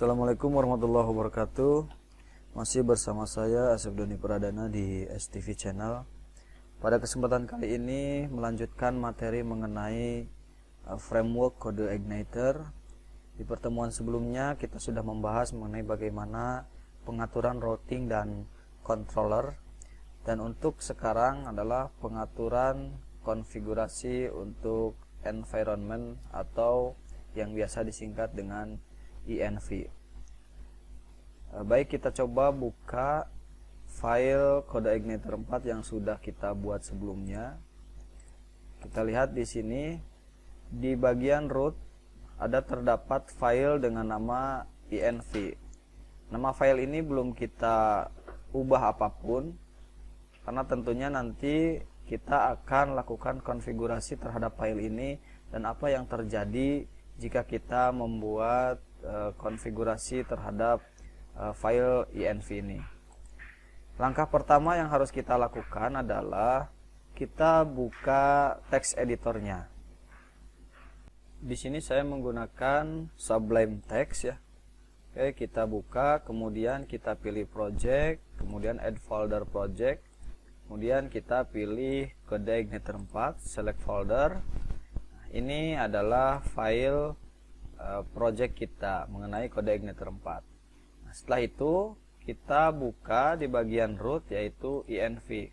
Assalamualaikum warahmatullahi wabarakatuh. Masih bersama saya Asep Doni Pradana di STV Channel. Pada kesempatan kali ini melanjutkan materi mengenai framework kode igniter. Di pertemuan sebelumnya kita sudah membahas mengenai bagaimana pengaturan routing dan controller. Dan untuk sekarang adalah pengaturan konfigurasi untuk environment atau yang biasa disingkat dengan env. Baik, kita coba buka file kode igniter 4 yang sudah kita buat sebelumnya. Kita lihat di sini di bagian root ada terdapat file dengan nama env. Nama file ini belum kita ubah apapun karena tentunya nanti kita akan lakukan konfigurasi terhadap file ini dan apa yang terjadi jika kita membuat konfigurasi terhadap file env ini. Langkah pertama yang harus kita lakukan adalah kita buka text editornya. Di sini saya menggunakan Sublime Text ya. Oke, kita buka, kemudian kita pilih project, kemudian add folder project, kemudian kita pilih kode igniter 4, select folder. Ini adalah file project kita mengenai kode igniter 4. Nah, setelah itu kita buka di bagian root yaitu env.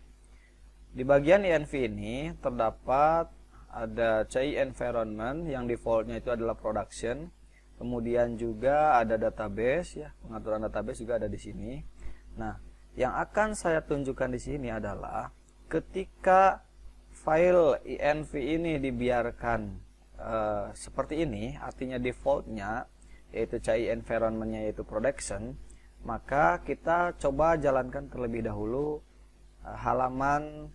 Di bagian env ini terdapat ada CI environment yang defaultnya itu adalah production. Kemudian juga ada database ya, pengaturan database juga ada di sini. Nah, yang akan saya tunjukkan di sini adalah ketika file env ini dibiarkan seperti ini, artinya defaultnya yaitu CI environmentnya yaitu production, maka kita coba jalankan terlebih dahulu halaman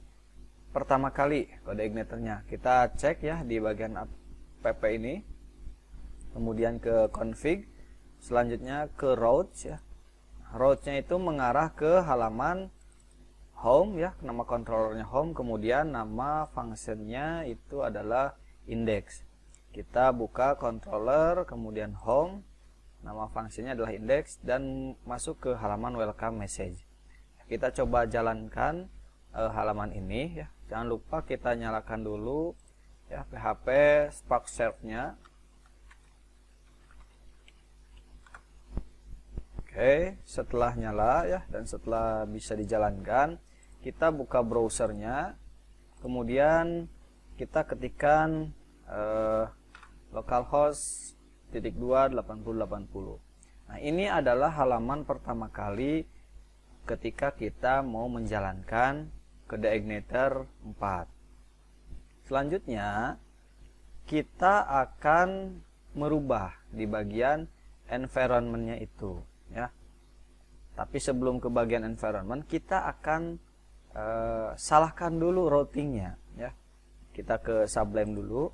pertama kali kode igniternya. Kita cek ya di bagian pp ini, kemudian ke config, selanjutnya ke routes ya. Routes-nya itu mengarah ke halaman home ya, nama controllernya home, kemudian nama functionnya itu adalah index. Kita buka controller, kemudian home, nama fungsinya adalah index, dan masuk ke halaman welcome message. Kita coba jalankan halaman ini ya. Jangan lupa kita nyalakan dulu ya PHP Spark Serve-nya. Oke, setelah nyala ya dan setelah bisa dijalankan, kita buka browsernya, kemudian kita ketikkan localhost /2 8080. Nah, ini adalah halaman pertama kali ketika kita mau menjalankan kode igniter 4. Selanjutnya kita akan merubah di bagian environment-nya itu ya. Tapi sebelum ke bagian environment, kita akan salahkan dulu routingnya ya. Kita ke Sublime dulu.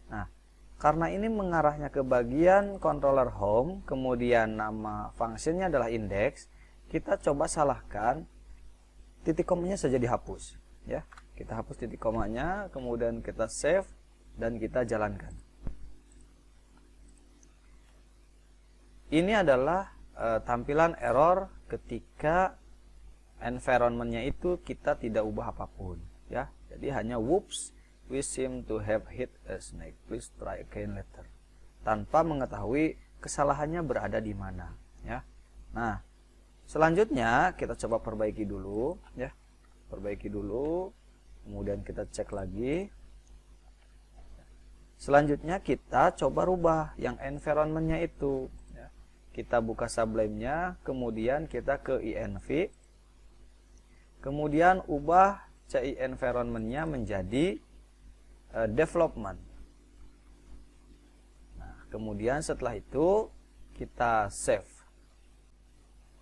Nah, karena ini mengarahnya ke bagian controller home, kemudian nama fungsinya adalah index, kita coba salahkan titik komanya saja dihapus ya. Kita hapus titik komanya, kemudian kita save dan kita jalankan. Ini adalah tampilan error ketika environment-nya itu kita tidak ubah apapun ya. Jadi hanya whoops, we seem to have hit a snake, please try again later, tanpa mengetahui kesalahannya berada di mana ya. Nah, selanjutnya kita coba perbaiki dulu ya. Perbaiki dulu, kemudian kita cek lagi. Selanjutnya kita coba rubah yang environment-nya itu ya. Kita buka Sublime-nya, kemudian kita ke env, kemudian ubah CI environment-nya menjadi development. Nah, kemudian setelah itu kita save.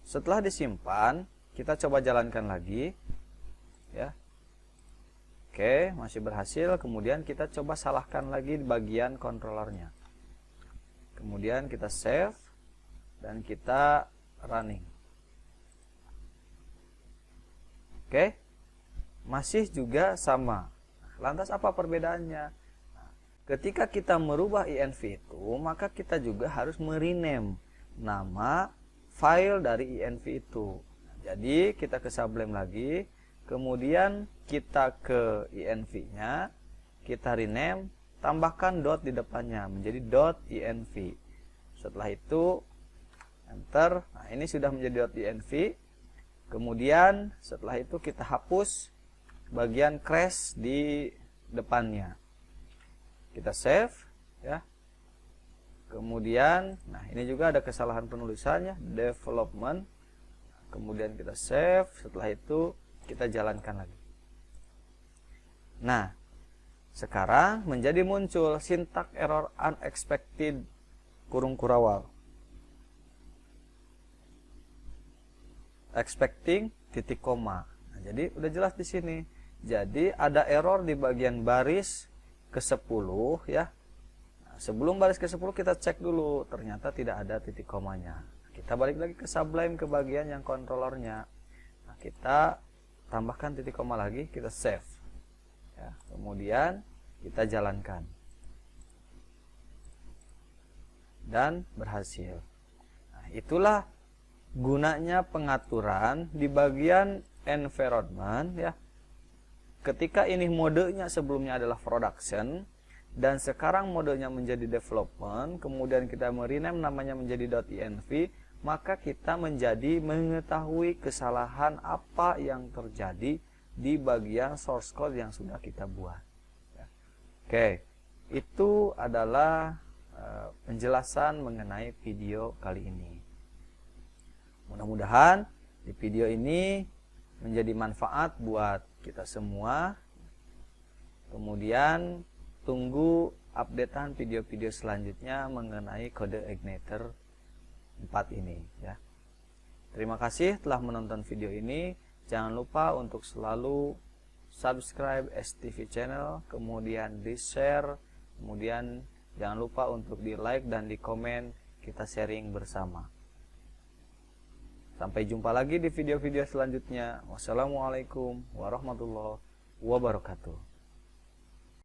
Setelah disimpan, kita coba jalankan lagi ya. Oke, masih berhasil. Kemudian kita coba salahkan lagi di bagian controllernya. Kemudian kita save dan kita running. Oke, masih juga sama. Lantas apa perbedaannya? Ketika kita merubah env itu, maka kita juga harus merename nama file dari env itu. Jadi kita ke Sublime lagi, kemudian kita ke env-nya, kita rename, tambahkan dot di depannya menjadi .env. Setelah itu enter. Nah, ini sudah menjadi .env. Kemudian setelah itu kita hapus bagian crash di depannya. Kita save ya. Kemudian nah ini juga ada kesalahan penulisannya, development. Kemudian kita save, setelah itu kita jalankan lagi. Nah, sekarang menjadi muncul syntax error unexpected kurung kurawal. Expecting titik koma. Nah, jadi udah jelas di sini. Jadi ada error di bagian baris ke-10 ya. Nah, sebelum baris ke-10 kita cek dulu, ternyata tidak ada titik komanya. Kita balik lagi ke Sublime ke bagian yang kontrolernya. Nah, kita tambahkan titik koma lagi, kita save. Ya, kemudian kita jalankan. Dan berhasil. Nah, itulah gunanya pengaturan di bagian environment ya. Ketika ini modenya sebelumnya adalah production dan sekarang modenya menjadi development, kemudian kita merename namanya menjadi .env, maka kita menjadi mengetahui kesalahan apa yang terjadi di bagian source code yang sudah kita buat. Oke, itu adalah penjelasan mengenai video kali ini. Mudah-mudahan di video ini menjadi manfaat buat kita semua. Kemudian tunggu updatean video-video selanjutnya mengenai kode Igniter 4 ini ya. Terima kasih telah menonton video ini. Jangan lupa untuk selalu subscribe STV channel, kemudian di share, kemudian jangan lupa untuk di like dan di komen, kita sharing bersama. Sampai jumpa lagi di video-video selanjutnya. Wassalamualaikum warahmatullahi wabarakatuh.